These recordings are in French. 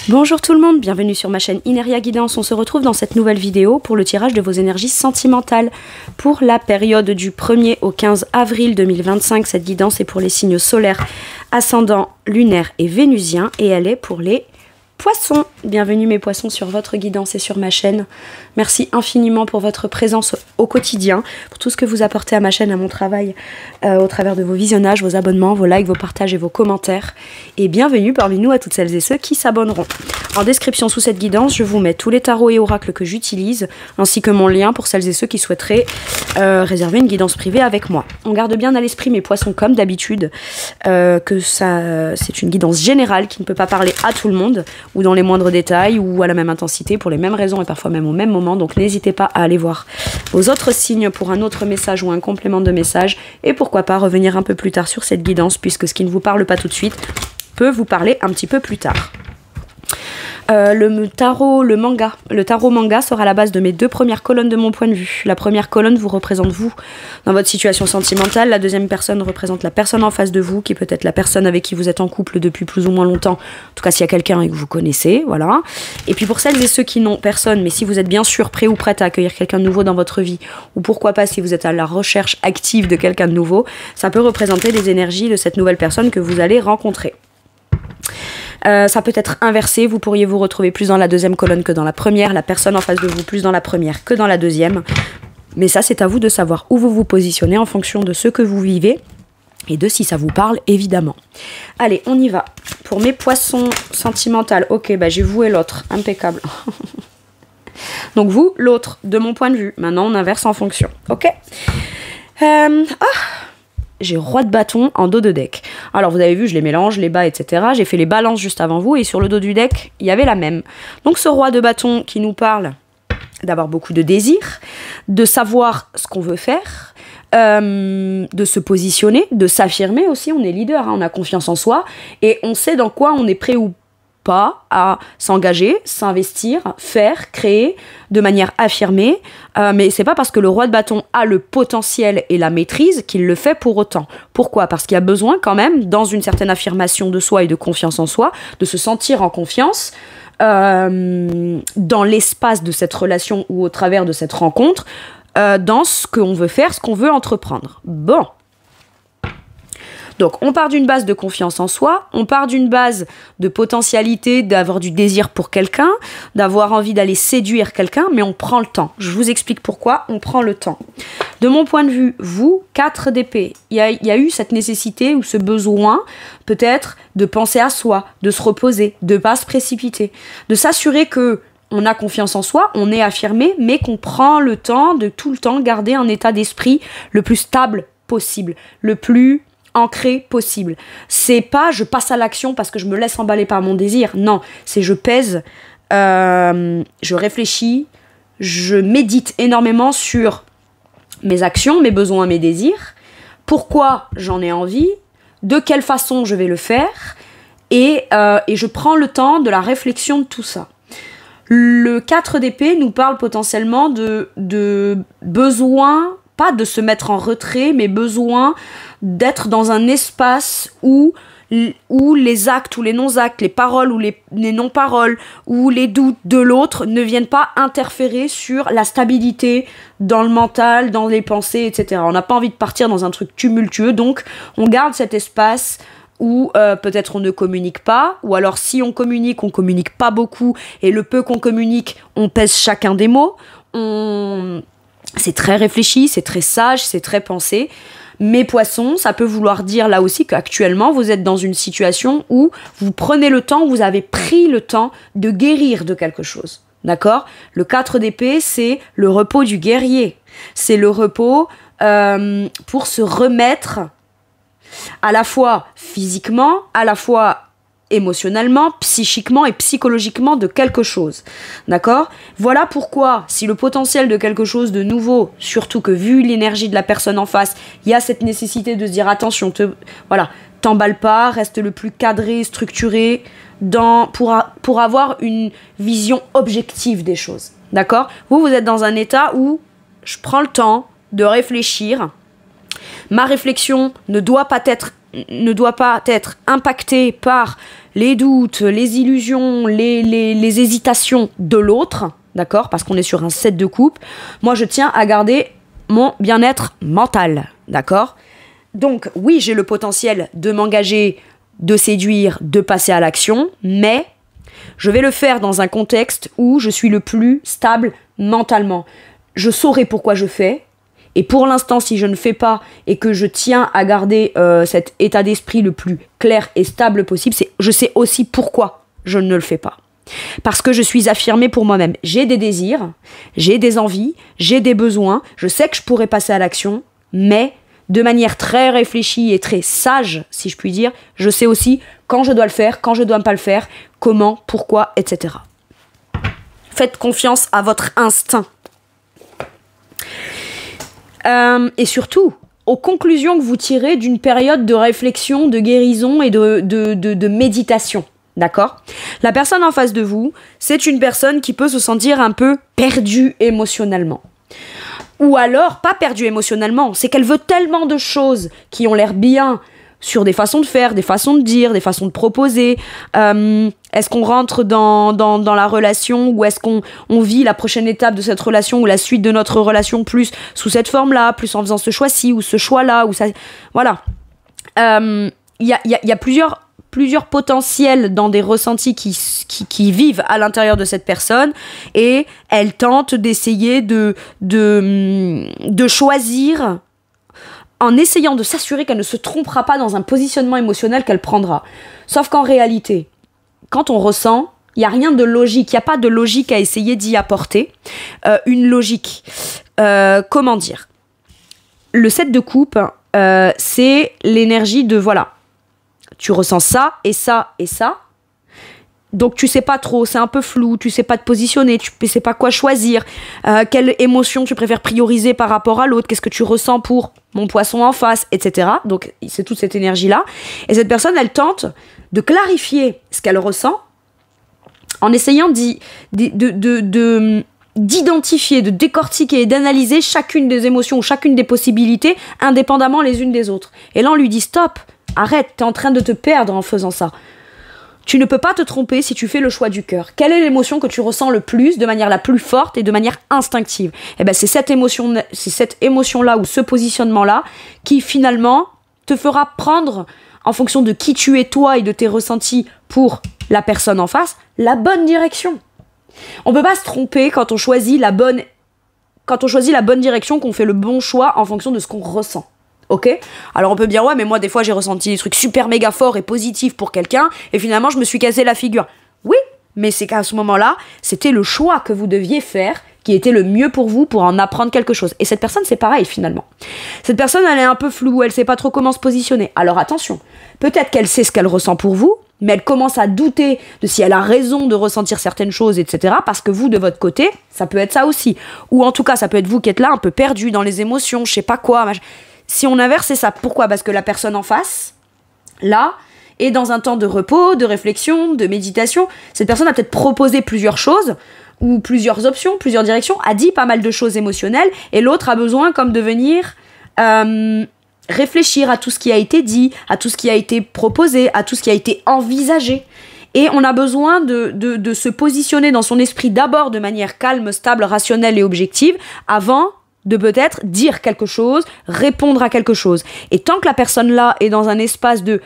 Bonjour tout le monde, bienvenue sur ma chaîne Ineria Guidance. On se retrouve dans cette nouvelle vidéo pour le tirage de vos énergies sentimentales pour la période du 1er au 15 avril 2025. Cette guidance est pour les signes solaires, ascendants, lunaires et vénusiens et elle est pour les poissons. Bienvenue mes poissons sur votre guidance et sur ma chaîne. Merci infiniment pour votre présence au quotidien, pour tout ce que vous apportez à ma chaîne, à mon travail, au travers de vos visionnages, vos abonnements, vos likes, vos partages et vos commentaires. Et bienvenue parmi nous à toutes celles et ceux qui s'abonneront. En description sous cette guidance, je vous mets tous les tarots et oracles que j'utilise, ainsi que mon lien pour celles et ceux qui souhaiteraient réserver une guidance privée avec moi. On garde bien à l'esprit mes poissons comme d'habitude, que c'est une guidance générale qui ne peut pas parler à tout le monde, ou dans les moindres détails, ou à la même intensité, pour les mêmes raisons et parfois même au même moment. Donc n'hésitez pas à aller voir vos autres signes pour un autre message ou un complément de message, et pourquoi pas revenir un peu plus tard sur cette guidance, puisque ce qui ne vous parle pas tout de suite peut vous parler un petit peu plus tard. Le tarot manga sera la base de mes deux premières colonnes de mon point de vue. La première colonne vous représente vous dans votre situation sentimentale. La deuxième personne représente la personne en face de vous, qui peut être la personne avec qui vous êtes en couple depuis plus ou moins longtemps. En tout cas, s'il y a quelqu'un et que vous connaissez, voilà. Et puis pour celles et ceux qui n'ont personne, mais si vous êtes bien sûr prêt ou prête à accueillir quelqu'un de nouveau dans votre vie, ou pourquoi pas si vous êtes à la recherche active de quelqu'un de nouveau, ça peut représenter les énergies de cette nouvelle personne que vous allez rencontrer. Ça peut être inversé, vous pourriez vous retrouver plus dans la deuxième colonne que dans la première, la personne en face de vous plus dans la première que dans la deuxième. Mais ça, c'est à vous de savoir où vous vous positionnez en fonction de ce que vous vivez et de si ça vous parle, évidemment. Allez, on y va. Pour mes poissons sentimentales, ok, bah j'ai vous et l'autre, impeccable. Donc vous, l'autre, de mon point de vue. Maintenant, on inverse en fonction, ok. J'ai roi de bâton en dos de deck. Alors vous avez vu, je les mélange, les bas, etc. J'ai fait les balances juste avant vous et sur le dos du deck, il y avait la même. Donc ce roi de bâton qui nous parle d'avoir beaucoup de désirs, de savoir ce qu'on veut faire, de se positionner, de s'affirmer aussi. On est leader, hein, on a confiance en soi et on sait dans quoi on est prêt ou pas à s'engager, s'investir, faire, créer de manière affirmée, mais c'est pas parce que le roi de bâton a le potentiel et la maîtrise qu'il le fait pour autant. Pourquoi? Parce qu'il y a besoin quand même, dans une certaine affirmation de soi et de confiance en soi, de se sentir en confiance dans l'espace de cette relation ou au travers de cette rencontre, dans ce qu'on veut faire, ce qu'on veut entreprendre. Bon. Donc, on part d'une base de confiance en soi, on part d'une base de potentialité, d'avoir du désir pour quelqu'un, d'avoir envie d'aller séduire quelqu'un, mais on prend le temps. Je vous explique pourquoi on prend le temps. De mon point de vue, vous, 4 d'épée, il y a eu cette nécessité ou ce besoin, peut-être, de penser à soi, de se reposer, de ne pas se précipiter, de s'assurer que on a confiance en soi, on est affirmé, mais qu'on prend le temps de tout le temps garder un état d'esprit le plus stable possible, le plus ancré possible. C'est pas je passe à l'action parce que je me laisse emballer par mon désir. Non, c'est je pèse, je réfléchis, je médite énormément sur mes actions, mes besoins, mes désirs, pourquoi j'en ai envie, de quelle façon je vais le faire, et je prends le temps de la réflexion de tout ça. Le 4 d'épée nous parle potentiellement de besoin, pas de se mettre en retrait, mais besoin d'être dans un espace où les actes ou les non-actes, les paroles ou les non-paroles, ou les doutes de l'autre ne viennent pas interférer sur la stabilité dans le mental, dans les pensées, etc. On n'a pas envie de partir dans un truc tumultueux, donc on garde cet espace où peut-être on ne communique pas, ou alors si on communique pas beaucoup, et le peu qu'on communique, on pèse chacun des mots, c'est très réfléchi, c'est très sage, c'est très pensé. Mes poissons, ça peut vouloir dire là aussi qu'actuellement vous êtes dans une situation où vous prenez le temps, vous avez pris le temps de guérir de quelque chose. D'accord? Le 4 d'épée, c'est le repos du guerrier. C'est le repos pour se remettre à la fois physiquement, à la fois émotionnellement, psychiquement et psychologiquement de quelque chose. D'accord? Voilà pourquoi, si le potentiel de quelque chose de nouveau, surtout que vu l'énergie de la personne en face, il y a cette nécessité de se dire attention, t'emballe pas, reste le plus cadré, structuré, pour avoir une vision objective des choses. D'accord? Vous êtes dans un état où je prends le temps de réfléchir. Ma réflexion ne doit pas être impactée par les doutes, les illusions, les hésitations de l'autre, d'accord, parce qu'on est sur un set de couple, moi je tiens à garder mon bien-être mental, d'accord. Donc oui, j'ai le potentiel de m'engager, de séduire, de passer à l'action, mais je vais le faire dans un contexte où je suis le plus stable mentalement. Je saurai pourquoi je fais, et pour l'instant, si je ne fais pas et que je tiens à garder cet état d'esprit le plus clair et stable possible, je sais aussi pourquoi je ne le fais pas. Parce que je suis affirmée pour moi-même. J'ai des désirs, j'ai des envies, j'ai des besoins, je sais que je pourrais passer à l'action, mais de manière très réfléchie et très sage, si je puis dire, je sais aussi quand je dois le faire, quand je dois pas le faire, comment, pourquoi, etc. Faites confiance à votre instinct. Et surtout, aux conclusions que vous tirez d'une période de réflexion, de guérison et de méditation. D'accord ? La personne en face de vous, c'est une personne qui peut se sentir un peu perdue émotionnellement. Ou alors, pas perdue émotionnellement, c'est qu'elle veut tellement de choses qui ont l'air bien sur des façons de faire, des façons de dire, des façons de proposer. Est-ce qu'on rentre dans la relation ou est-ce qu'on vit la prochaine étape de cette relation ou la suite de notre relation plus sous cette forme-là, plus en faisant ce choix-ci ou ce choix-là ou ça. Voilà. Il y a plusieurs potentiels dans des ressentis qui vivent à l'intérieur de cette personne et elle tente d'essayer de choisir en essayant de s'assurer qu'elle ne se trompera pas dans un positionnement émotionnel qu'elle prendra. Sauf qu'en réalité, quand on ressent, il n'y a rien de logique, il n'y a pas de logique à essayer d'y apporter. Une logique, comment dire ? Le set de coupe, c'est l'énergie de voilà, tu ressens ça et ça et ça. Donc tu sais pas trop, c'est un peu flou, tu sais pas te positionner, tu sais pas quoi choisir, quelle émotion tu préfères prioriser par rapport à l'autre, qu'est-ce que tu ressens pour mon poisson en face, etc. Donc c'est toute cette énergie-là. Et cette personne, elle tente de clarifier ce qu'elle ressent en essayant d'identifier, de décortiquer et d'analyser chacune des émotions ou chacune des possibilités indépendamment les unes des autres. Et là, on lui dit stop, arrête, t'es en train de te perdre en faisant ça. Tu ne peux pas te tromper si tu fais le choix du cœur. Quelle est l'émotion que tu ressens le plus, de manière la plus forte et de manière instinctive ? Eh ben, c'est cette émotion-là ou ce positionnement-là qui finalement te fera prendre, en fonction de qui tu es toi et de tes ressentis pour la personne en face, la bonne direction. On peut pas se tromper quand on choisit la bonne direction, qu'on fait le bon choix en fonction de ce qu'on ressent. Ok ? Alors on peut me dire ouais mais moi des fois j'ai ressenti des trucs super méga forts et positifs pour quelqu'un et finalement je me suis cassé la figure. Oui, mais c'est qu'à ce moment-là, c'était le choix que vous deviez faire qui était le mieux pour vous pour en apprendre quelque chose. Et cette personne c'est pareil finalement. Cette personne elle est un peu floue, elle sait pas trop comment se positionner. Alors attention, peut-être qu'elle sait ce qu'elle ressent pour vous, mais elle commence à douter de si elle a raison de ressentir certaines choses, etc. Parce que vous, de votre côté, ça peut être ça aussi. Ou en tout cas, ça peut être vous qui êtes là un peu perdu dans les émotions, je sais pas quoi, Si on inverse, c'est ça. Pourquoi ? Parce que la personne en face, là, est dans un temps de repos, de réflexion, de méditation. Cette personne a peut-être proposé plusieurs choses, ou plusieurs options, plusieurs directions, a dit pas mal de choses émotionnelles, et l'autre a besoin comme de venir réfléchir à tout ce qui a été dit, à tout ce qui a été proposé, à tout ce qui a été envisagé. Et on a besoin de se positionner dans son esprit d'abord de manière calme, stable, rationnelle et objective, avant de peut-être dire quelque chose, répondre à quelque chose. Et tant que la personne là est dans un espace de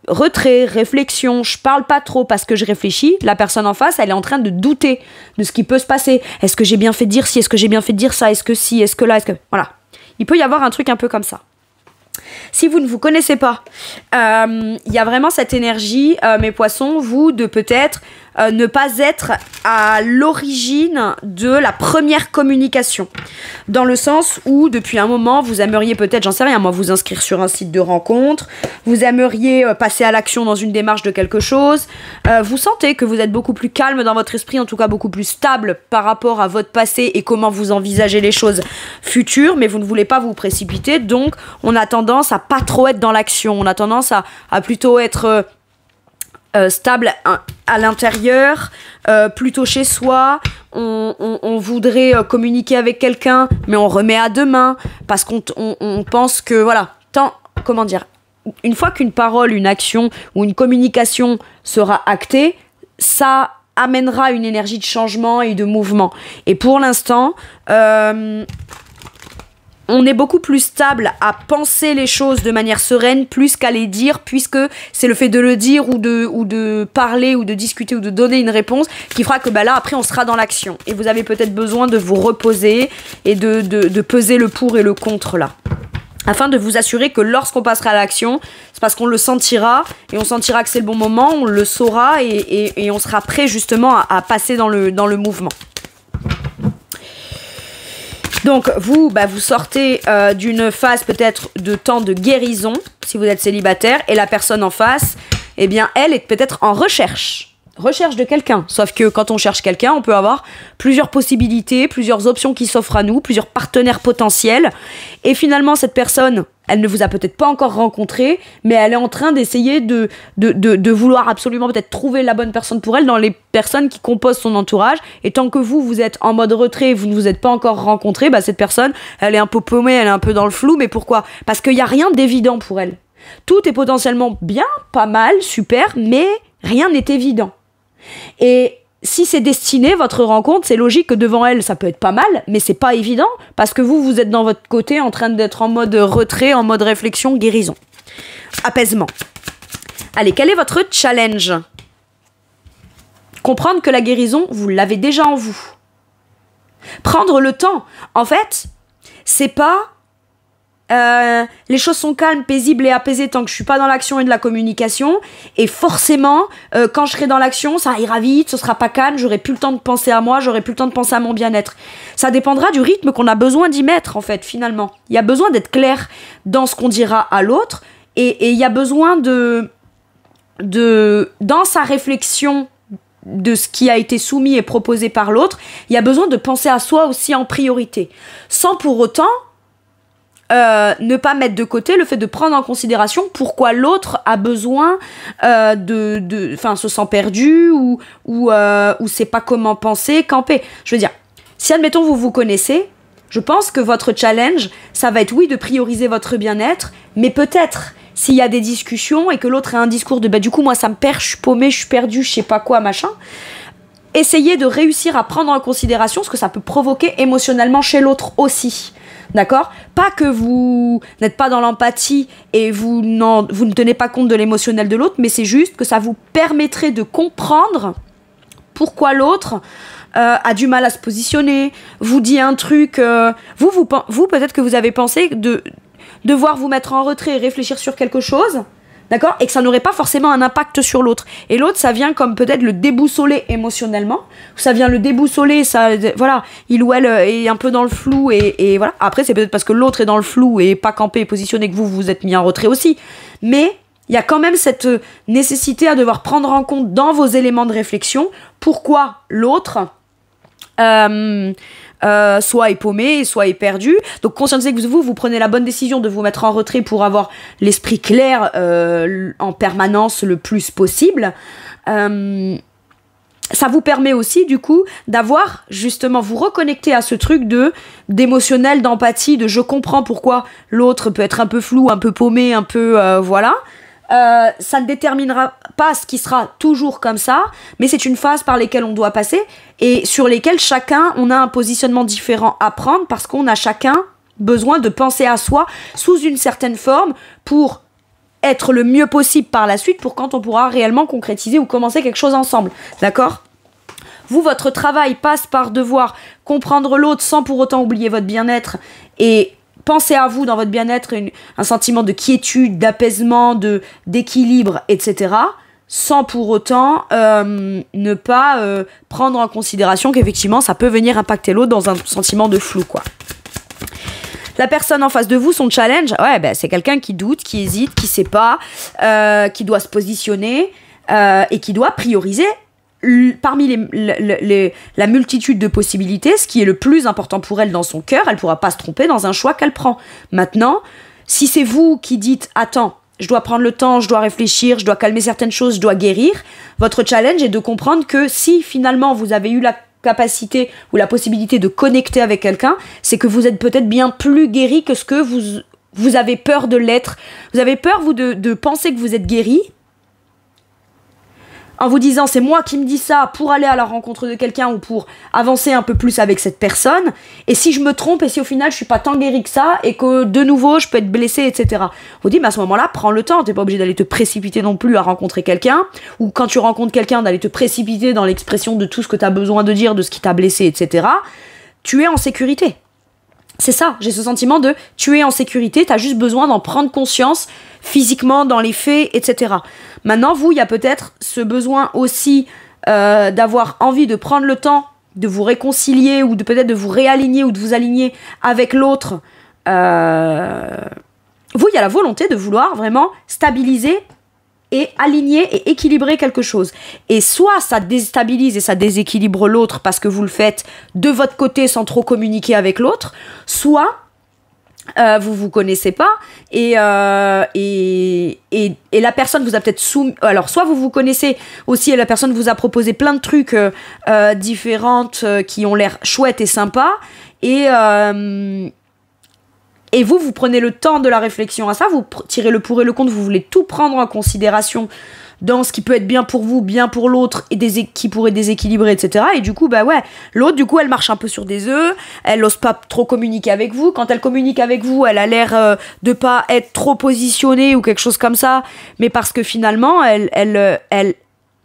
retrait, réflexion, je parle pas trop parce que je réfléchis, la personne en face, elle est en train de douter de ce qui peut se passer. Est-ce que j'ai bien fait de dire ci ? Est-ce que j'ai bien fait de dire ça ? Est-ce que si ? Est-ce que là ? Est-ce que... Voilà. Il peut y avoir un truc un peu comme ça. Si vous ne vous connaissez pas, il y a vraiment cette énergie, mes poissons, vous, de peut-être ne pas être à l'origine de la première communication. Dans le sens où, depuis un moment, vous aimeriez peut-être, j'en sais rien, moi, vous inscrire sur un site de rencontre, vous aimeriez passer à l'action dans une démarche de quelque chose, vous sentez que vous êtes beaucoup plus calme dans votre esprit, en tout cas beaucoup plus stable par rapport à votre passé et comment vous envisagez les choses futures, mais vous ne voulez pas vous précipiter, donc on a tendance à pas trop être dans l'action, on a tendance à plutôt être stable à l'intérieur, plutôt chez soi, on voudrait communiquer avec quelqu'un, mais on remet à demain, parce qu'on pense que, voilà, comment dire, une fois qu'une parole, une action ou une communication sera actée, ça amènera une énergie de changement et de mouvement. Et pour l'instant, on est beaucoup plus stable à penser les choses de manière sereine plus qu'à les dire, puisque c'est le fait de le dire ou de parler ou de discuter ou de donner une réponse qui fera que là après on sera dans l'action. Et vous avez peut-être besoin de vous reposer et de peser le pour et le contre là, afin de vous assurer que lorsqu'on passera à l'action, c'est parce qu'on le sentira, et on sentira que c'est le bon moment, on le saura, et on sera prêt justement à passer dans le mouvement. Donc vous sortez d'une phase peut-être de temps de guérison, si vous êtes célibataire, et la personne en face, eh bien elle est peut-être en recherche de quelqu'un. Sauf que quand on cherche quelqu'un, on peut avoir plusieurs possibilités, plusieurs options qui s'offrent à nous, plusieurs partenaires potentiels. Et finalement, cette personne, elle ne vous a peut-être pas encore rencontré, mais elle est en train d'essayer de vouloir absolument peut-être trouver la bonne personne pour elle dans les personnes qui composent son entourage. Et tant que vous êtes en mode retrait, vous ne vous êtes pas encore rencontré, cette personne, elle est un peu paumée, elle est un peu dans le flou. Mais pourquoi ? Parce qu'il n'y a rien d'évident pour elle. Tout est potentiellement bien, pas mal, super, mais rien n'est évident. Et si c'est destiné, votre rencontre, c'est logique que devant elle, ça peut être pas mal, mais c'est pas évident, parce que vous êtes dans votre côté en train d'être en mode retrait, en mode réflexion, guérison, apaisement. Allez, quel est votre challenge ? Comprendre que la guérison, vous l'avez déjà en vous. Prendre le temps. En fait, c'est pas... les choses sont calmes, paisibles et apaisées tant que je suis pas dans l'action et de la communication, et forcément quand je serai dans l'action ça ira vite, ce sera pas calme, j'aurai plus le temps de penser à moi, j'aurai plus le temps de penser à mon bien-être. Ça dépendra du rythme qu'on a besoin d'y mettre en fait. Finalement il y a besoin d'être clair dans ce qu'on dira à l'autre, et il y a besoin de dans sa réflexion de ce qui a été soumis et proposé par l'autre, il y a besoin de penser à soi aussi en priorité, sans pour autant ne pas mettre de côté le fait de prendre en considération pourquoi l'autre a besoin se sent perdu ou sait pas comment penser, camper. Je veux dire, si admettons vous connaissez, je pense que votre challenge, ça va être oui de prioriser votre bien-être, mais peut-être s'il y a des discussions et que l'autre a un discours de du coup moi ça me perd, je suis paumé, je suis perdu, je sais pas quoi, machin. Essayez de réussir à prendre en considération ce que ça peut provoquer émotionnellement chez l'autre aussi. D'accord ? Pas que vous n'êtes pas dans l'empathie et vous ne tenez pas compte de l'émotionnel de l'autre, mais c'est juste que ça vous permettrait de comprendre pourquoi l'autre a du mal à se positionner, vous dit un truc... Vous peut-être que vous avez pensé de devoir vous mettre en retrait et réfléchir sur quelque chose, d'accord ? Et que ça n'aurait pas forcément un impact sur l'autre. Et l'autre, ça vient comme peut-être le déboussoler émotionnellement. Ça vient le déboussoler, voilà, il ou elle est un peu dans le flou et voilà. Après, c'est peut-être parce que l'autre est dans le flou et pas campé et positionné que vous êtes mis en retrait aussi. Mais il y a quand même cette nécessité à devoir prendre en compte dans vos éléments de réflexion pourquoi l'autre soit est paumé, soit est perdu. Donc conscientisez que vous prenez la bonne décision de vous mettre en retrait pour avoir l'esprit clair en permanence le plus possible. Ça vous permet aussi du coup d'avoir justement vous reconnecter à ce truc d'émotionnel, d'empathie, de je comprends pourquoi l'autre peut être un peu flou, un peu paumé, un peu voilà. Ça ne déterminera pas ce qui sera toujours comme ça, mais c'est une phase par laquelle on doit passer et sur lesquelles chacun, on a un positionnement différent à prendre parce qu'on a chacun besoin de penser à soi sous une certaine forme pour être le mieux possible par la suite pour quand on pourra réellement concrétiser ou commencer quelque chose ensemble, d'accord ? Vous, votre travail passe par devoir comprendre l'autre sans pour autant oublier votre bien-être et pensez à vous dans votre bien-être, un sentiment de quiétude, d'apaisement, d'équilibre, etc. Sans pour autant ne pas prendre en considération qu'effectivement ça peut venir impacter l'autre dans un sentiment de flou, quoi. La personne en face de vous, son challenge, c'est quelqu'un qui doute, qui hésite, qui sait pas, qui doit se positionner et qui doit prioriser parmi la multitude de possibilités, ce qui est le plus important pour elle dans son cœur. Elle pourra pas se tromper dans un choix qu'elle prend. Maintenant, si c'est vous qui dites « Attends, je dois prendre le temps, je dois réfléchir, je dois calmer certaines choses, je dois guérir », votre challenge est de comprendre que si finalement vous avez eu la capacité ou la possibilité de connecter avec quelqu'un, c'est que vous êtes peut-être bien plus guéri que ce que Vous avez peur de l'être. Vous avez peur, vous, de penser que vous êtes guéri. En vous disant, c'est moi qui me dis ça pour aller à la rencontre de quelqu'un ou pour avancer un peu plus avec cette personne. Et si je me trompe et si au final je suis pas tant guéri que ça et que de nouveau je peux être blessée, etc. Vous dites, mais à ce moment-là, prends le temps. T'es pas obligé d'aller te précipiter non plus à rencontrer quelqu'un. Ou quand tu rencontres quelqu'un, d'aller te précipiter dans l'expression de tout ce que t'as besoin de dire, de ce qui t'a blessé, etc. Tu es en sécurité. C'est ça, j'ai ce sentiment de tu es en sécurité, t'as juste besoin d'en prendre conscience physiquement, dans les faits, etc. Maintenant, vous, il y a peut-être ce besoin aussi d'avoir envie de prendre le temps de vous réconcilier ou de peut-être de vous réaligner ou de vous aligner avec l'autre. Vous, il y a la volonté de vouloir vraiment stabiliser et aligner et équilibrer quelque chose. Et soit ça déstabilise et ça déséquilibre l'autre parce que vous le faites de votre côté sans trop communiquer avec l'autre, soit vous vous connaissez pas et la personne vous a peut-être alors soit vous vous connaissez aussi et la personne vous a proposé plein de trucs différentes qui ont l'air chouettes et sympas et vous prenez le temps de la réflexion à ça, vous tirez le pour et le contre, vous voulez tout prendre en considération dans ce qui peut être bien pour vous, bien pour l'autre, et qui pourrait déséquilibrer, etc. Et du coup, bah ouais, l'autre, du coup, elle marche un peu sur des œufs, elle n'ose pas trop communiquer avec vous. Quand elle communique avec vous, elle a l'air de pas être trop positionnée ou quelque chose comme ça, mais parce que finalement,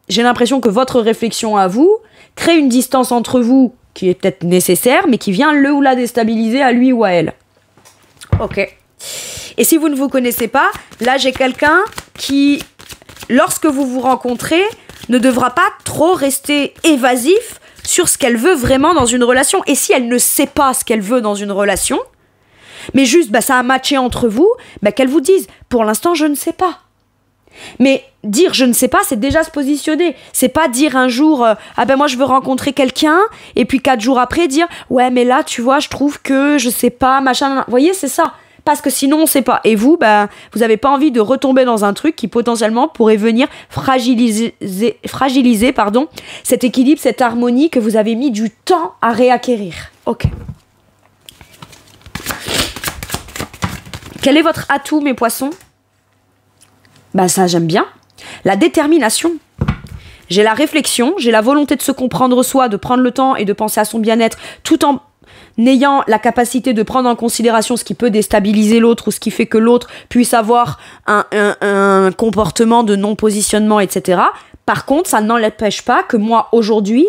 j'ai l'impression que votre réflexion à vous crée une distance entre vous qui est peut-être nécessaire, mais qui vient le ou la déstabiliser à lui ou à elle. Ok. Et si vous ne vous connaissez pas, là j'ai quelqu'un qui, lorsque vous vous rencontrez, ne devra pas trop rester évasif sur ce qu'elle veut vraiment dans une relation. Et si elle ne sait pas ce qu'elle veut dans une relation, mais juste ça a matché entre vous, qu'elle vous dise, pour l'instant je ne sais pas. Mais dire je ne sais pas, c'est déjà se positionner. C'est pas dire un jour moi je veux rencontrer quelqu'un et puis 4 jours après dire ouais mais là tu vois je trouve que je sais pas machin. Vous voyez, c'est ça. Parce que sinon on sait pas. Et vous, vous avez pas envie de retomber dans un truc qui potentiellement pourrait venir fragiliser cet équilibre, cette harmonie que vous avez mis du temps à réacquérir. Ok. Quel est votre atout, mes poissons ? Ça j'aime bien. La détermination. J'ai la réflexion, j'ai la volonté de se comprendre soi, de prendre le temps et de penser à son bien-être, tout en ayant la capacité de prendre en considération ce qui peut déstabiliser l'autre ou ce qui fait que l'autre puisse avoir un comportement de non-positionnement, etc. Par contre, ça n'empêche pas que moi, aujourd'hui,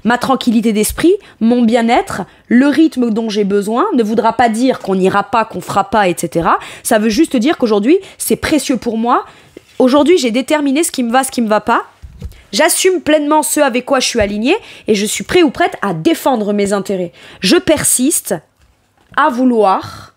ma tranquillité d'esprit, mon bien-être, le rythme dont j'ai besoin ne voudra pas dire qu'on n'ira pas, qu'on fera pas, etc. Ça veut juste dire qu'aujourd'hui, c'est précieux pour moi. Aujourd'hui, j'ai déterminé ce qui me va, ce qui me va pas. J'assume pleinement ce avec quoi je suis alignée et je suis prêt ou prête à défendre mes intérêts. Je persiste à vouloir.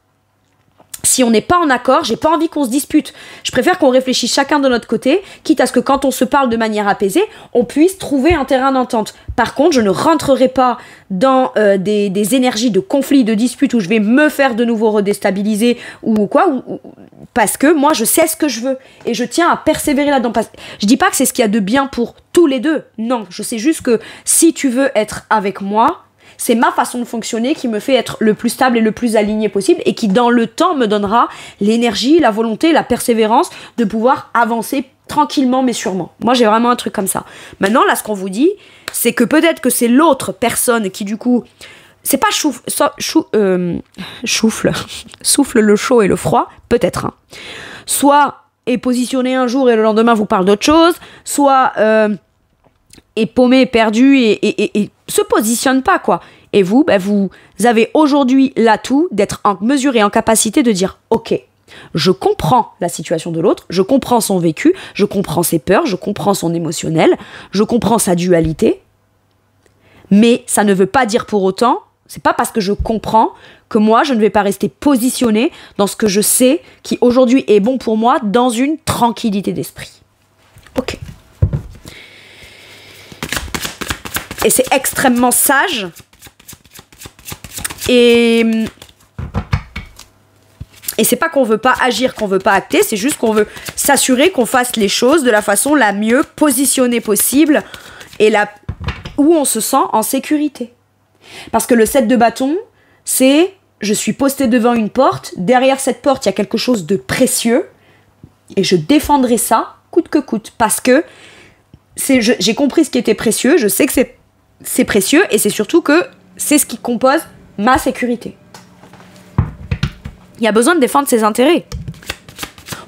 Si on n'est pas en accord, j'ai pas envie qu'on se dispute. Je préfère qu'on réfléchisse chacun de notre côté, quitte à ce que quand on se parle de manière apaisée, on puisse trouver un terrain d'entente. Par contre, je ne rentrerai pas dans des énergies de conflit, de dispute où je vais me faire de nouveau redéstabiliser ou quoi, parce que moi, je sais ce que je veux et je tiens à persévérer là-dedans. Je dis pas que c'est ce qu'il y a de bien pour tous les deux. Non, je sais juste que si tu veux être avec moi, c'est ma façon de fonctionner qui me fait être le plus stable et le plus aligné possible et qui, dans le temps, me donnera l'énergie, la volonté, la persévérance de pouvoir avancer tranquillement mais sûrement. Moi, j'ai vraiment un truc comme ça. Maintenant, là, ce qu'on vous dit, c'est que peut-être que c'est l'autre personne qui, du coup, c'est pas souffle le chaud et le froid, peut-être. Hein. Soit est positionné un jour et le lendemain vous parle d'autre chose, soit est paumé, perdu et se positionne pas, quoi. Et vous, vous avez aujourd'hui l'atout d'être en mesure et en capacité de dire « Ok, je comprends la situation de l'autre, je comprends son vécu, je comprends ses peurs, je comprends son émotionnel, je comprends sa dualité, mais ça ne veut pas dire pour autant, c'est pas parce que je comprends que moi, je ne vais pas rester positionnée dans ce que je sais qui aujourd'hui est bon pour moi dans une tranquillité d'esprit. » Ok. Et c'est extrêmement sage. Et c'est pas qu'on veut pas agir, qu'on veut pas acter, c'est juste qu'on veut s'assurer qu'on fasse les choses de la façon la mieux positionnée possible et où on se sent en sécurité. Parce que le 7 de bâton, c'est je suis postée devant une porte, derrière cette porte, il y a quelque chose de précieux, et je défendrai ça coûte que coûte, parce que j'ai compris ce qui était précieux, je sais que c'est précieux, et c'est surtout que c'est ce qui compose ma sécurité. Il y a besoin de défendre ses intérêts.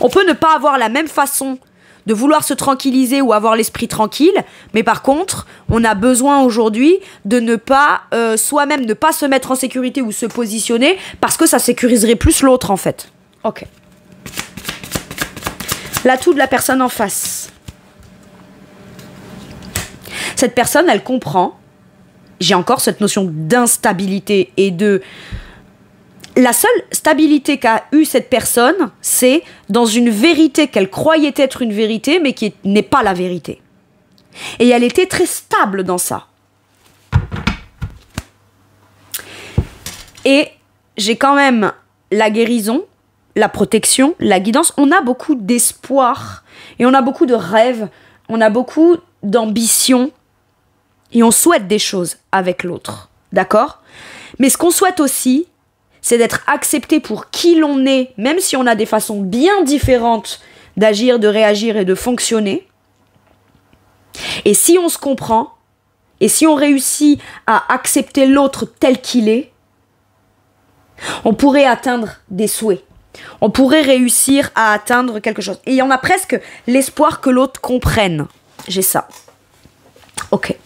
On peut ne pas avoir la même façon de vouloir se tranquilliser ou avoir l'esprit tranquille, mais par contre, on a besoin aujourd'hui de ne pas, soi-même, ne pas se mettre en sécurité ou se positionner, parce que ça sécuriserait plus l'autre, en fait. Ok. L'atout de la personne en face. Cette personne, elle comprend. J'ai encore cette notion d'instabilité et de... La seule stabilité qu'a eue cette personne, c'est dans une vérité qu'elle croyait être une vérité, mais qui n'est pas la vérité. Et elle était très stable dans ça. Et j'ai quand même la guérison, la protection, la guidance. On a beaucoup d'espoir et on a beaucoup de rêves, on a beaucoup d'ambition et on souhaite des choses avec l'autre. D'accord ? Mais ce qu'on souhaite aussi, c'est d'être accepté pour qui l'on est, même si on a des façons bien différentes d'agir, de réagir et de fonctionner. Et si on se comprend, et si on réussit à accepter l'autre tel qu'il est, on pourrait atteindre des souhaits. On pourrait réussir à atteindre quelque chose. Et on a presque l'espoir que l'autre comprenne. J'ai ça. Ok.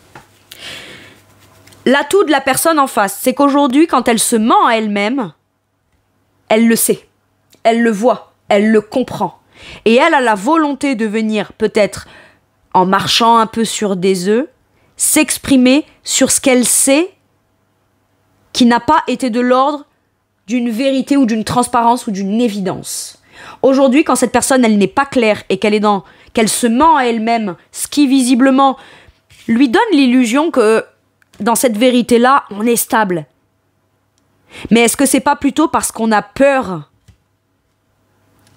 L'atout de la personne en face, c'est qu'aujourd'hui, quand elle se ment à elle-même, elle le sait, elle le voit, elle le comprend. Et elle a la volonté de venir, peut-être en marchant un peu sur des œufs, s'exprimer sur ce qu'elle sait qui n'a pas été de l'ordre d'une vérité ou d'une transparence ou d'une évidence. Aujourd'hui, quand cette personne, elle n'est pas claire et qu'elle se ment à elle-même, ce qui visiblement lui donne l'illusion que dans cette vérité-là, on est stable. Mais est-ce que c'est pas plutôt parce qu'on a peur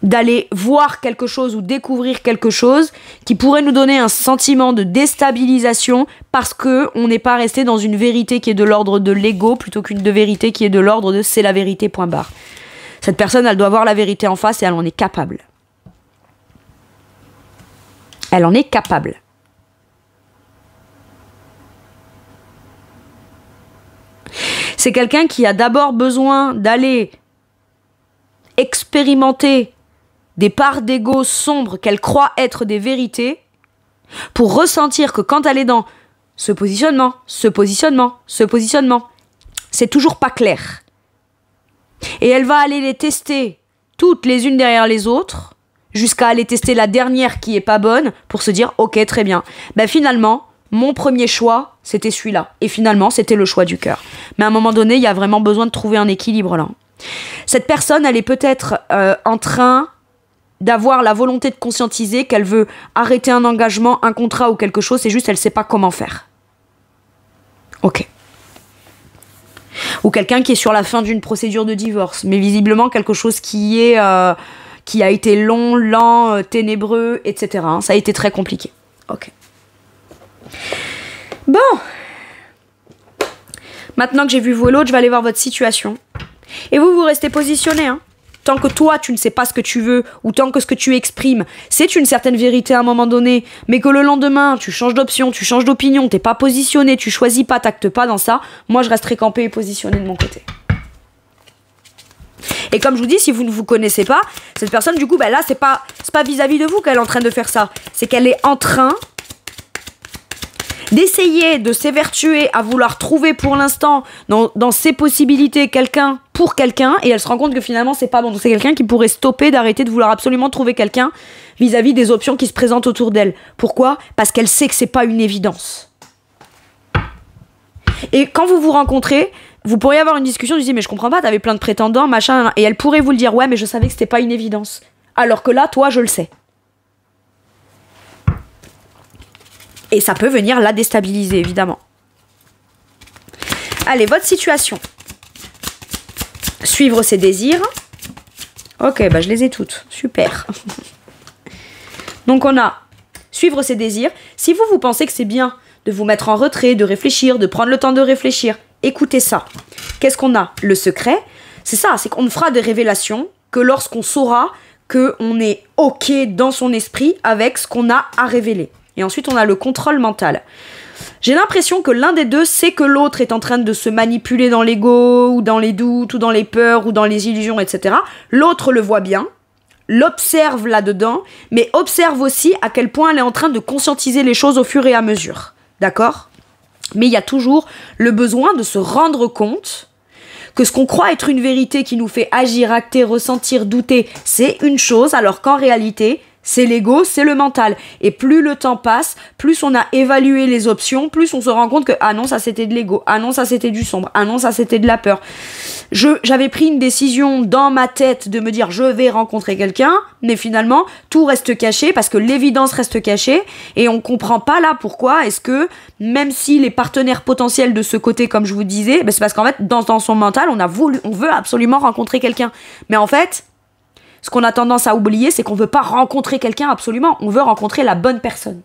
d'aller voir quelque chose ou découvrir quelque chose qui pourrait nous donner un sentiment de déstabilisation parce qu'on n'est pas resté dans une vérité qui est de l'ordre de l'ego plutôt qu'une vérité qui est de l'ordre de c'est la vérité, point barre. Cette personne, elle doit voir la vérité en face et elle en est capable. Elle en est capable. C'est quelqu'un qui a d'abord besoin d'aller expérimenter des parts d'ego sombres qu'elle croit être des vérités pour ressentir que quand elle est dans ce positionnement, c'est toujours pas clair. Et elle va aller les tester toutes les unes derrière les autres jusqu'à aller tester la dernière qui est pas bonne pour se dire ok, très bien. Ben finalement, mon premier choix, c'était celui-là. Et finalement, c'était le choix du cœur. Mais à un moment donné, il y a vraiment besoin de trouver un équilibre là. Cette personne, elle est peut-être en train d'avoir la volonté de conscientiser qu'elle veut arrêter un engagement, un contrat ou quelque chose, c'est juste elle sait pas comment faire. Ok. Ou quelqu'un qui est sur la fin d'une procédure de divorce, mais visiblement quelque chose qui a été long, lent, ténébreux, etc. Ça a été très compliqué. Ok. Bon. Maintenant que j'ai vu vous et l'autre, je vais aller voir votre situation. Et vous restez positionné, hein. Tant que toi, tu ne sais pas ce que tu veux, ou tant que ce que tu exprimes, c'est une certaine vérité à un moment donné, mais que le lendemain, tu changes d'option, tu changes d'opinion, t'es pas positionné, tu choisis pas, t'actes pas dans ça, moi je resterai campé et positionné de mon côté. Et comme je vous dis, si vous ne vous connaissez pas, cette personne, du coup, ben là, c'est pas vis-à-vis de vous qu'elle est en train de faire ça. C'est qu'elle est en train d'essayer de s'évertuer à vouloir trouver pour l'instant dans ses possibilités quelqu'un pour quelqu'un, et elle se rend compte que finalement c'est pas bon. Donc c'est quelqu'un qui pourrait stopper d'arrêter de vouloir absolument trouver quelqu'un vis-à-vis des options qui se présentent autour d'elle. Pourquoi ? Parce qu'elle sait que c'est pas une évidence. Et quand vous vous rencontrez, vous pourriez avoir une discussion, vous dites mais je comprends pas, t'avais plein de prétendants, machin, et elle pourrait vous le dire, ouais mais je savais que c'était pas une évidence. Alors que là, toi, je le sais. Et ça peut venir la déstabiliser, évidemment. Allez, votre situation. Suivre ses désirs. Ok, bah je les ai toutes. Super. Donc on a suivre ses désirs. Si vous pensez que c'est bien de vous mettre en retrait, de réfléchir, de prendre le temps de réfléchir, écoutez ça. Qu'est-ce qu'on a ? Le secret. C'est ça, c'est qu'on ne fera des révélations que lorsqu'on saura qu'on est OK dans son esprit avec ce qu'on a à révéler. Et ensuite, on a le contrôle mental. J'ai l'impression que l'un des deux sait que l'autre est en train de se manipuler dans l'ego, ou dans les doutes, ou dans les peurs, ou dans les illusions, etc. L'autre le voit bien, l'observe là-dedans, mais observe aussi à quel point elle est en train de conscientiser les choses au fur et à mesure. D'accord ? Mais il y a toujours le besoin de se rendre compte que ce qu'on croit être une vérité qui nous fait agir, acter, ressentir, douter, c'est une chose, alors qu'en réalité, c'est l'ego, c'est le mental. Et plus le temps passe, plus on a évalué les options, plus on se rend compte que ah non, ça c'était de l'ego, ah non, ça c'était du sombre, ah non, ça c'était de la peur. J'avais pris une décision dans ma tête de me dire je vais rencontrer quelqu'un, mais finalement tout reste caché parce que l'évidence reste cachée et on comprend pas là pourquoi est-ce que même si les partenaires potentiels de ce côté, comme je vous disais, c'est parce qu'en fait dans son mental on veut absolument rencontrer quelqu'un, mais en fait ce qu'on a tendance à oublier, c'est qu'on veut pas rencontrer quelqu'un absolument. On veut rencontrer la bonne personne.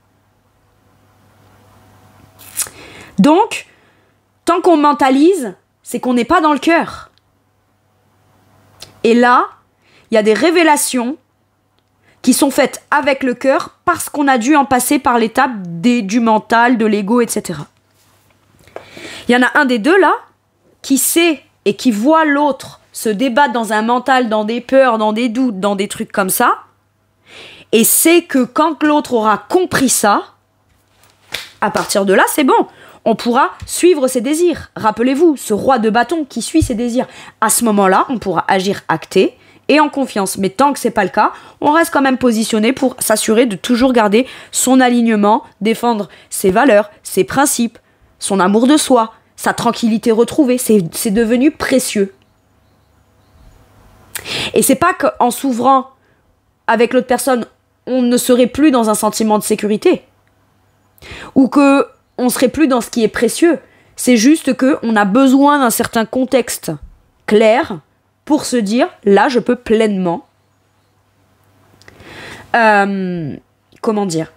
Donc, tant qu'on mentalise, c'est qu'on n'est pas dans le cœur. Et là, il y a des révélations qui sont faites avec le cœur parce qu'on a dû en passer par l'étape du mental, de l'ego, etc. Il y en a un des deux là qui sait et qui voit l'autre se débattre dans un mental, dans des peurs, dans des doutes, dans des trucs comme ça, et c'est que quand l'autre aura compris ça, à partir de là, c'est bon. On pourra suivre ses désirs. Rappelez-vous, ce roi de bâton qui suit ses désirs. À ce moment-là, on pourra agir acté et en confiance. Mais tant que c'est pas le cas, on reste quand même positionné pour s'assurer de toujours garder son alignement, défendre ses valeurs, ses principes, son amour de soi, sa tranquillité retrouvée. C'est devenu précieux. Et c'est pas qu'en s'ouvrant avec l'autre personne, on ne serait plus dans un sentiment de sécurité. Ou qu'on serait plus dans ce qui est précieux. C'est juste qu'on a besoin d'un certain contexte clair pour se dire, là, je peux pleinement... comment dire ?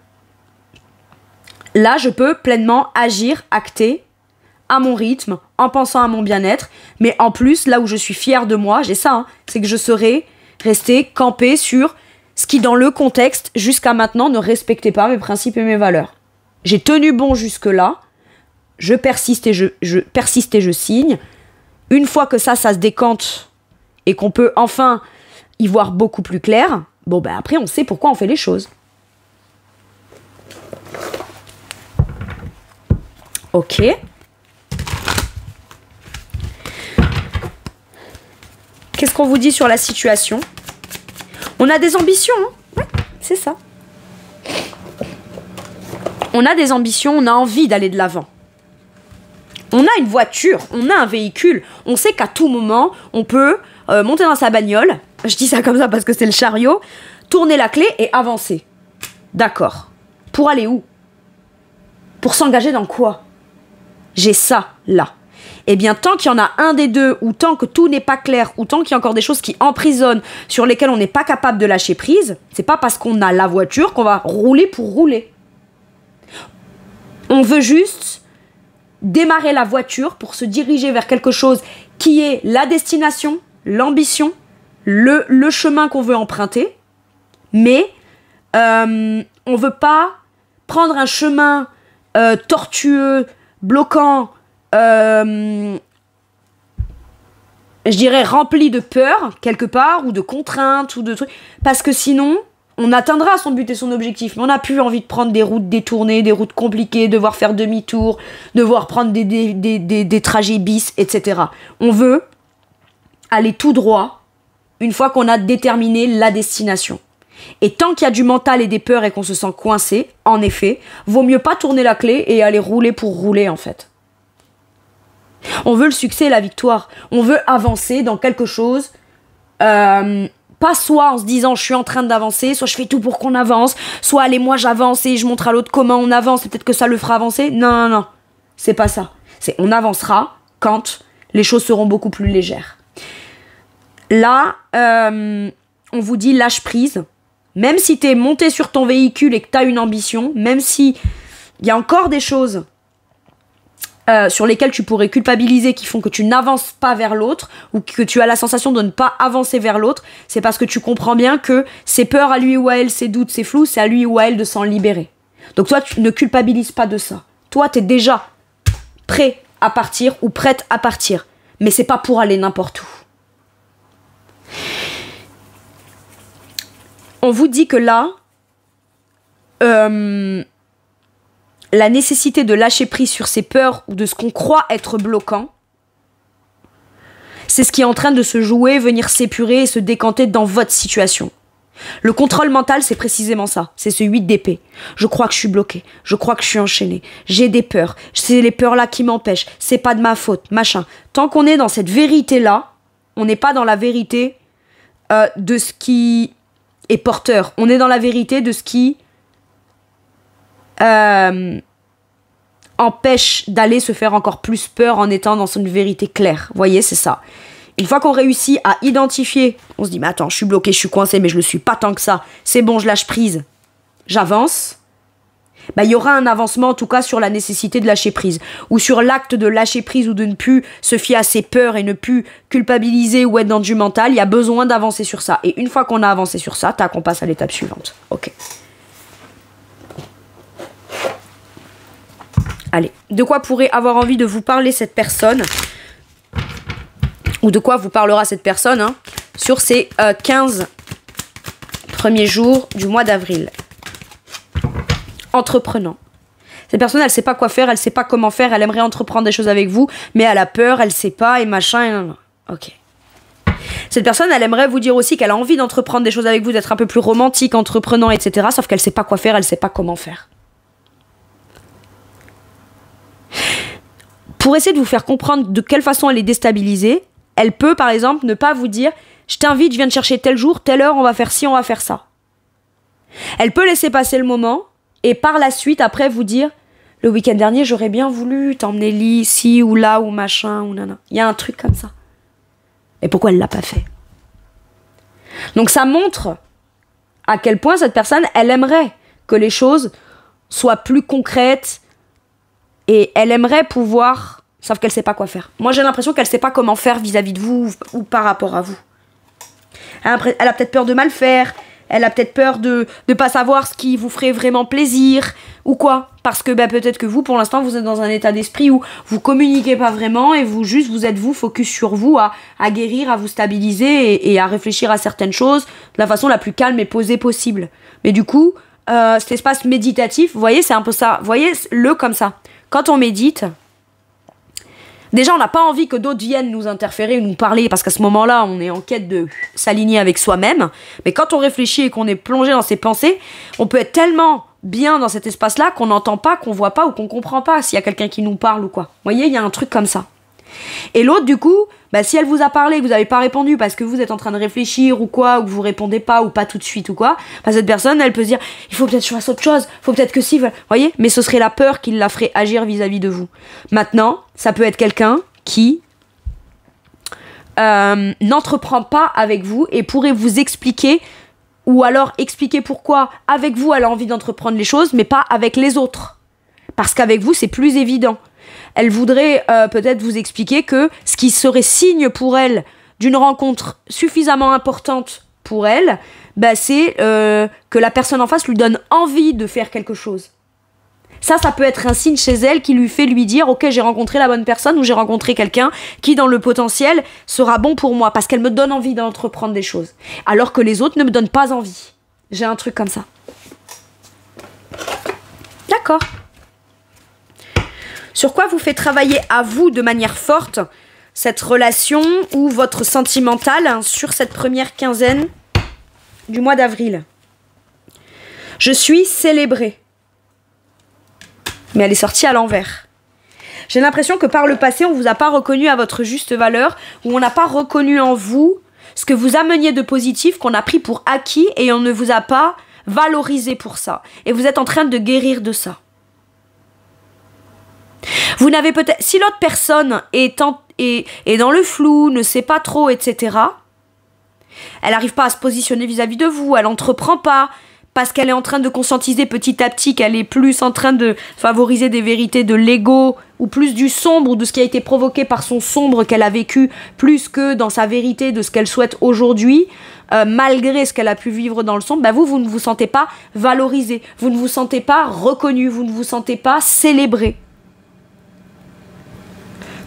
Là, je peux pleinement agir, acter, à mon rythme, en pensant à mon bien-être, mais en plus, là où je suis fière de moi, j'ai ça, c'est que je serai restée campée sur ce qui, dans le contexte, jusqu'à maintenant, ne respectait pas mes principes et mes valeurs. J'ai tenu bon jusque-là, je persiste et je signe. Une fois que ça se décante et qu'on peut enfin y voir beaucoup plus clair, après, on sait pourquoi on fait les choses. Ok. Qu'est-ce qu'on vous dit sur la situation ? On a des ambitions, hein ? Ouais, c'est ça. On a des ambitions, on a envie d'aller de l'avant. On a une voiture, on a un véhicule. On sait qu'à tout moment, on peut monter dans sa bagnole, je dis ça comme ça parce que c'est le chariot, tourner la clé et avancer. D'accord. Pour aller où ? Pour s'engager dans quoi ? J'ai ça, là. Eh bien, tant qu'il y en a un des deux, ou tant que tout n'est pas clair, ou tant qu'il y a encore des choses qui emprisonnent, sur lesquelles on n'est pas capable de lâcher prise, c'est pas parce qu'on a la voiture qu'on va rouler pour rouler. On veut juste démarrer la voiture pour se diriger vers quelque chose qui est la destination, l'ambition, le chemin qu'on veut emprunter, mais on veut pas prendre un chemin tortueux, bloquant, je dirais rempli de peur quelque part, ou de contraintes, ou de trucs, parce que sinon on atteindra son but et son objectif, mais on n'a plus envie de prendre des routes détournées, des routes compliquées, devoir faire demi-tour, devoir prendre des trajets bis, etc. On veut aller tout droit une fois qu'on a déterminé la destination. Et tant qu'il y a du mental et des peurs et qu'on se sent coincé, en effet, vaut mieux pas tourner la clé et aller rouler pour rouler, en fait. On veut le succès et la victoire. On veut avancer dans quelque chose, pas soit en se disant je suis en train d'avancer, soit je fais tout pour qu'on avance, soit allez moi j'avance et je montre à l'autre comment on avance, peut-être que ça le fera avancer. Non, c'est pas ça. C'est on avancera quand les choses seront beaucoup plus légères. Là, on vous dit lâche prise. Même si t'es monté sur ton véhicule et que t'as une ambition, même si il y a encore des choses sur lesquels tu pourrais culpabiliser, qui font que tu n'avances pas vers l'autre, ou que tu as la sensation de ne pas avancer vers l'autre, c'est parce que tu comprends bien que ses peurs à lui ou à elle, ses doutes, ses flous, c'est à lui ou à elle de s'en libérer. Donc toi, tu ne culpabilises pas de ça. Toi, tu es déjà prêt à partir ou prête à partir. Mais c'est pas pour aller n'importe où. On vous dit que là, la nécessité de lâcher prise sur ses peurs ou de ce qu'on croit être bloquant, c'est ce qui est en train de se jouer, venir s'épurer et se décanter dans votre situation. Le contrôle mental, c'est précisément ça. C'est ce 8 d'épée. Je crois que je suis bloqué. Je crois que je suis enchaîné. J'ai des peurs. C'est les peurs-là qui m'empêchent. C'est pas de ma faute, machin. Tant qu'on est dans cette vérité-là, on n'est pas dans la vérité de ce qui est porteur. On est dans la vérité de ce qui empêche d'aller se faire encore plus peur en étant dans une vérité claire. Vous voyez, c'est ça. Une fois qu'on réussit à identifier, on se dit, mais attends, je suis bloqué, je suis coincé, mais je le suis pas tant que ça. C'est bon, je lâche prise. J'avance. Bah, il y aura un avancement, en tout cas, sur la nécessité de lâcher prise. Ou sur l'acte de lâcher prise ou de ne plus se fier à ses peurs et ne plus culpabiliser ou être dans du mental. Il y a besoin d'avancer sur ça. Et une fois qu'on a avancé sur ça, tac, on passe à l'étape suivante. Ok. Allez, de quoi pourrait avoir envie de vous parler cette personne, ou de quoi vous parlera cette personne, hein, sur ces 15 premiers jours du mois d'avril. Entreprenant. Cette personne, elle sait pas quoi faire, elle sait pas comment faire, elle aimerait entreprendre des choses avec vous, mais elle a peur, elle sait pas, et machin, et non. Ok. Cette personne, elle aimerait vous dire aussi qu'elle a envie d'entreprendre des choses avec vous, d'être un peu plus romantique, entreprenant, etc., sauf qu'elle sait pas quoi faire, elle sait pas comment faire. Pour essayer de vous faire comprendre de quelle façon elle est déstabilisée, elle peut, par exemple, ne pas vous dire « Je t'invite, je viens te chercher tel jour, telle heure, on va faire ci, on va faire ça. » Elle peut laisser passer le moment et par la suite, après, vous dire « Le week-end dernier, j'aurais bien voulu t'emmener ici ou là ou machin ou nana. » Il y a un truc comme ça. Et pourquoi elle l'a pas fait? Donc ça montre à quel point cette personne, elle aimerait que les choses soient plus concrètes, et elle aimerait pouvoir, sauf qu'elle sait pas quoi faire. Moi, j'ai l'impression qu'elle sait pas comment faire vis-à-vis de vous ou par rapport à vous. Elle a peut-être peur de mal faire. Elle a peut-être peur de pas savoir ce qui vous ferait vraiment plaisir ou quoi. Parce que peut-être que vous, pour l'instant, vous êtes dans un état d'esprit où vous communiquez pas vraiment et vous êtes focus sur vous, à guérir, à vous stabiliser et à réfléchir à certaines choses de la façon la plus calme et posée possible. Mais du coup, cet espace méditatif, vous voyez, c'est un peu ça. Vous voyez, le comme ça. Quand on médite, déjà on n'a pas envie que d'autres viennent nous interférer, nous parler, parce qu'à ce moment-là, on est en quête de s'aligner avec soi-même. Mais quand on réfléchit et qu'on est plongé dans ses pensées, on peut être tellement bien dans cet espace-là qu'on n'entend pas, qu'on voit pas ou qu'on comprend pas s'il y a quelqu'un qui nous parle ou quoi. Vous voyez, il y a un truc comme ça. Et l'autre, du coup, si elle vous a parlé, que vous n'avez pas répondu parce que vous êtes en train de réfléchir ou quoi, ou que vous répondez pas ou pas tout de suite ou quoi, cette personne, elle peut se dire, il faut peut-être que je fasse autre chose, faut peut-être que si, vous voyez, mais ce serait la peur qui la ferait agir vis-à-vis de vous. Maintenant, ça peut être quelqu'un qui n'entreprend pas avec vous et pourrait vous expliquer, ou alors expliquer pourquoi avec vous elle a envie d'entreprendre les choses, mais pas avec les autres. Parce qu'avec vous, c'est plus évident. Elle voudrait peut-être vous expliquer que ce qui serait signe pour elle d'une rencontre suffisamment importante pour elle, c'est que la personne en face lui donne envie de faire quelque chose. Ça peut être un signe chez elle qui lui fait lui dire « Ok, j'ai rencontré la bonne personne ou j'ai rencontré quelqu'un qui, dans le potentiel, sera bon pour moi parce qu'elle me donne envie d'entreprendre des choses. Alors que les autres ne me donnent pas envie. » J'ai un truc comme ça. D'accord. Sur quoi vous fait travailler à vous de manière forte cette relation ou votre sentimental sur cette première quinzaine du mois d'avril? Je suis célébrée. Mais elle est sortie à l'envers. J'ai l'impression que par le passé, on ne vous a pas reconnu à votre juste valeur, ou on n'a pas reconnu en vous ce que vous ameniez de positif, qu'on a pris pour acquis, et on ne vous a pas valorisé pour ça. Et vous êtes en train de guérir de ça. Vous n'avez peut-être... Si l'autre personne est dans le flou, ne sait pas trop, etc., elle n'arrive pas à se positionner vis-à-vis de vous, elle n'entreprend pas, parce qu'elle est en train de conscientiser petit à petit qu'elle est plus en train de favoriser des vérités de l'ego ou plus du sombre ou de ce qui a été provoqué par son sombre qu'elle a vécu, plus que dans sa vérité de ce qu'elle souhaite aujourd'hui, malgré ce qu'elle a pu vivre dans le sombre, bah vous ne vous sentez pas valorisé, vous ne vous sentez pas reconnu, vous ne vous sentez pas célébré.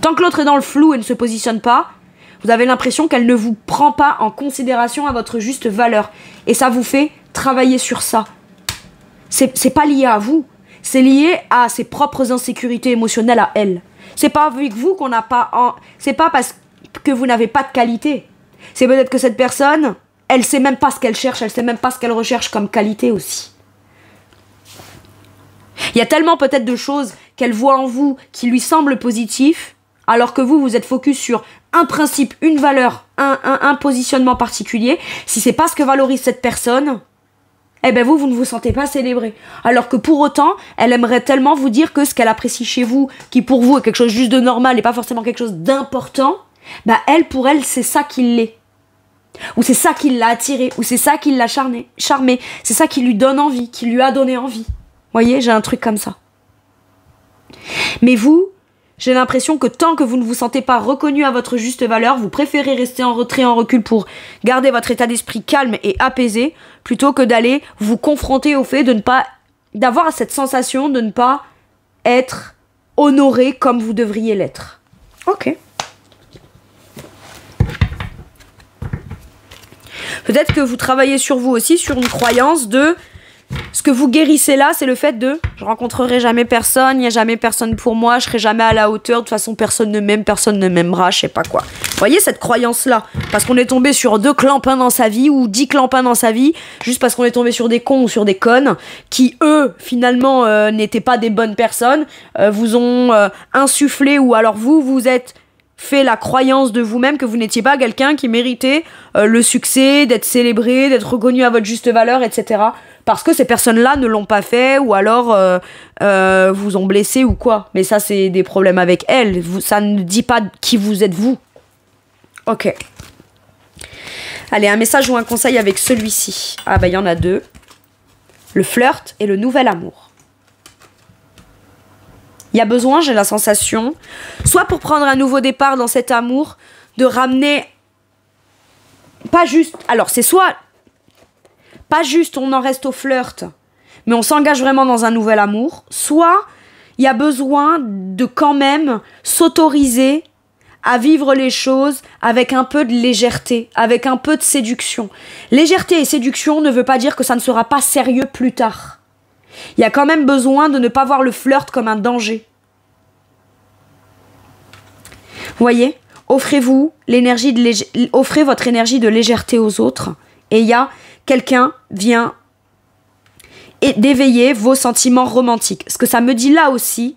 Tant que l'autre est dans le flou et ne se positionne pas, vous avez l'impression qu'elle ne vous prend pas en considération à votre juste valeur. Et ça vous fait travailler sur ça. C'est pas lié à vous, c'est lié à ses propres insécurités émotionnelles à elle. C'est pas avec vous qu'on n'a pas... C'est pas parce que vous n'avez pas de qualité. C'est peut-être que cette personne, elle sait même pas ce qu'elle cherche, elle sait même pas ce qu'elle recherche comme qualité aussi. Il y a tellement peut-être de choses qu'elle voit en vous qui lui semblent positives, alors que vous êtes focus sur un principe, une valeur, un positionnement particulier. Si c'est pas ce que valorise cette personne, eh ben vous ne vous sentez pas célébré. Alors que pour autant, elle aimerait tellement vous dire que ce qu'elle apprécie chez vous, qui pour vous est quelque chose juste de normal et pas forcément quelque chose d'important, bah elle, pour elle, c'est ça qui l'est. Ou c'est ça qui l'a attiré, ou c'est ça qui l'a charmé, c'est ça qui lui donne envie, qui lui a donné envie. Voyez, j'ai un truc comme ça. Mais vous, j'ai l'impression que tant que vous ne vous sentez pas reconnu à votre juste valeur, vous préférez rester en retrait, en recul pour garder votre état d'esprit calme et apaisé, plutôt que d'aller vous confronter au fait de ne pas, d'avoir cette sensation de ne pas être honoré comme vous devriez l'être. Ok. Peut-être que vous travaillez sur vous aussi, sur une croyance de... Ce que vous guérissez là, c'est le fait de je rencontrerai jamais personne, il n'y a jamais personne pour moi, je serai jamais à la hauteur, de toute façon personne ne m'aime, personne ne m'aimera, je sais pas quoi. Vous voyez cette croyance-là? Parce qu'on est tombé sur 2 clampins dans sa vie ou 10 clampins dans sa vie, juste parce qu'on est tombé sur des cons ou sur des connes qui, eux, finalement, n'étaient pas des bonnes personnes, vous ont insufflé ou alors vous êtes fait la croyance de vous-même que vous n'étiez pas quelqu'un qui méritait le succès, d'être célébré, d'être reconnu à votre juste valeur, etc. Parce que ces personnes-là ne l'ont pas fait ou alors vous ont blessé ou quoi. Mais ça, c'est des problèmes avec elles. Ça ne dit pas qui vous êtes vous. Ok. Allez, un message ou un conseil avec celui-ci. Ah bah il y en a 2. Le flirt et le nouvel amour. Il y a besoin, j'ai la sensation, soit pour prendre un nouveau départ dans cet amour, de ramener... Pas juste... Alors, c'est soit... Pas juste on en reste au flirt, mais on s'engage vraiment dans un nouvel amour, soit il y a besoin de quand même s'autoriser à vivre les choses avec un peu de légèreté, avec un peu de séduction. Légèreté et séduction ne veut pas dire que ça ne sera pas sérieux plus tard. Il y a quand même besoin de ne pas voir le flirt comme un danger. Vous voyez, offrez-vous offrez votre énergie de légèreté aux autres, et il y a quelqu'un vient d'éveiller vos sentiments romantiques. Ce que ça me dit là aussi,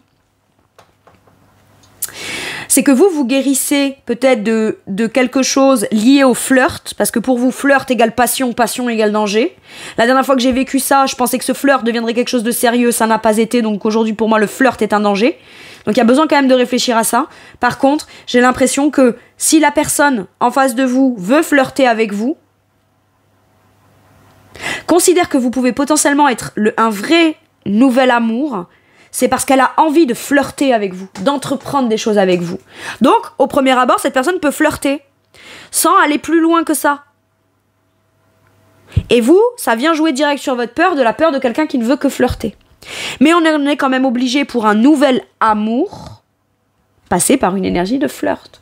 c'est que vous guérissez peut-être de quelque chose lié au flirt, parce que pour vous, flirt égale passion, passion égale danger. La dernière fois que j'ai vécu ça, je pensais que ce flirt deviendrait quelque chose de sérieux, ça n'a pas été, donc aujourd'hui pour moi le flirt est un danger. Donc il y a besoin quand même de réfléchir à ça. Par contre, j'ai l'impression que si la personne en face de vous veut flirter avec vous, considère que vous pouvez potentiellement être un vrai nouvel amour, c'est parce qu'elle a envie de flirter avec vous, d'entreprendre des choses avec vous. Donc, au premier abord, cette personne peut flirter, sans aller plus loin que ça. Et vous, ça vient jouer direct sur votre peur, de la peur de quelqu'un qui ne veut que flirter. Mais on est quand même obligé, pour un nouvel amour, passer par une énergie de flirt.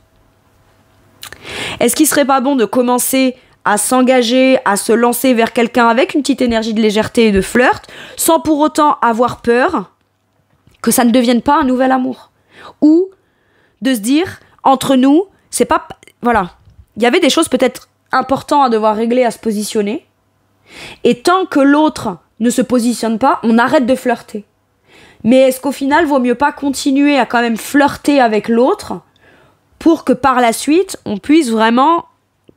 Est-ce qu'il serait pas bon de commencer à s'engager, à se lancer vers quelqu'un avec une petite énergie de légèreté et de flirt, sans pour autant avoir peur que ça ne devienne pas un nouvel amour? Ou de se dire, entre nous, c'est pas... Voilà. Il y avait des choses peut-être importantes à devoir régler, à se positionner. Et tant que l'autre ne se positionne pas, on arrête de flirter. Mais est-ce qu'au final, vaut mieux pas continuer à quand même flirter avec l'autre pour que par la suite, on puisse vraiment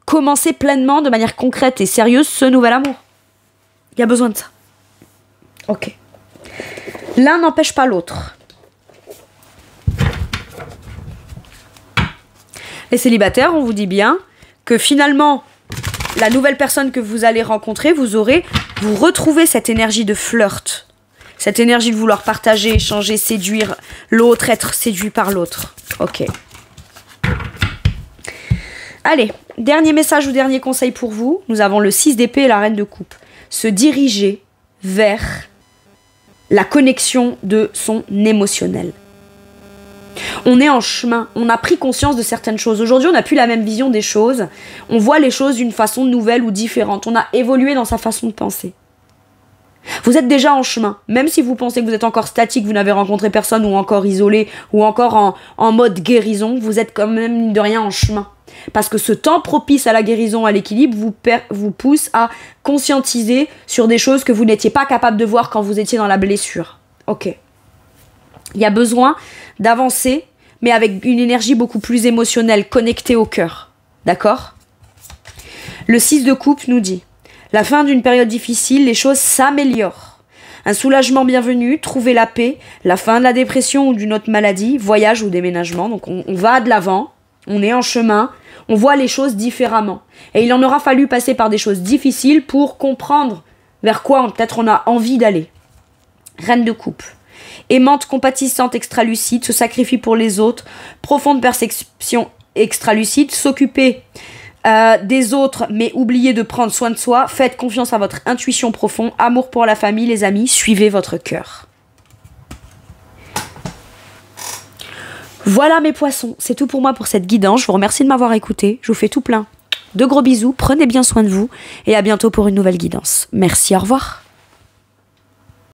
commencer pleinement, de manière concrète et sérieuse, ce nouvel amour? Il y a besoin de ça. Ok. L'un n'empêche pas l'autre. Les célibataires, on vous dit bien que finalement, la nouvelle personne que vous allez rencontrer, vous retrouvez cette énergie de flirt. Cette énergie de vouloir partager, échanger, séduire l'autre, être séduit par l'autre. Ok. Allez, dernier message ou dernier conseil pour vous. Nous avons le 6 d'épée et la reine de coupe. Se diriger vers la connexion de son émotionnel. On est en chemin, on a pris conscience de certaines choses. Aujourd'hui, on n'a plus la même vision des choses. On voit les choses d'une façon nouvelle ou différente. On a évolué dans sa façon de penser. Vous êtes déjà en chemin. Même si vous pensez que vous êtes encore statique, vous n'avez rencontré personne ou encore isolé ou encore en mode guérison, vous êtes quand même, mine de rien, en chemin. Parce que ce temps propice à la guérison, à l'équilibre, vous pousse à conscientiser sur des choses que vous n'étiez pas capable de voir quand vous étiez dans la blessure. Ok. Il y a besoin d'avancer, mais avec une énergie beaucoup plus émotionnelle, connectée au cœur. D'accord ? Le 6 de coupe nous dit: la fin d'une période difficile, les choses s'améliorent. Un soulagement bienvenu, trouver la paix, la fin de la dépression ou d'une autre maladie, voyage ou déménagement. Donc on va de l'avant, on est en chemin, on voit les choses différemment. Et il en aura fallu passer par des choses difficiles pour comprendre vers quoi peut-être on a envie d'aller. Reine de coupe. Aimante, compatissante, extralucide, se sacrifie pour les autres, profonde perception extralucide, s'occuper des autres, mais oubliez de prendre soin de soi. Faites confiance à votre intuition profonde. Amour pour la famille, les amis. Suivez votre cœur. Voilà mes poissons. C'est tout pour moi pour cette guidance. Je vous remercie de m'avoir écouté. Je vous fais tout plein de gros bisous. Prenez bien soin de vous. Et à bientôt pour une nouvelle guidance. Merci, au revoir.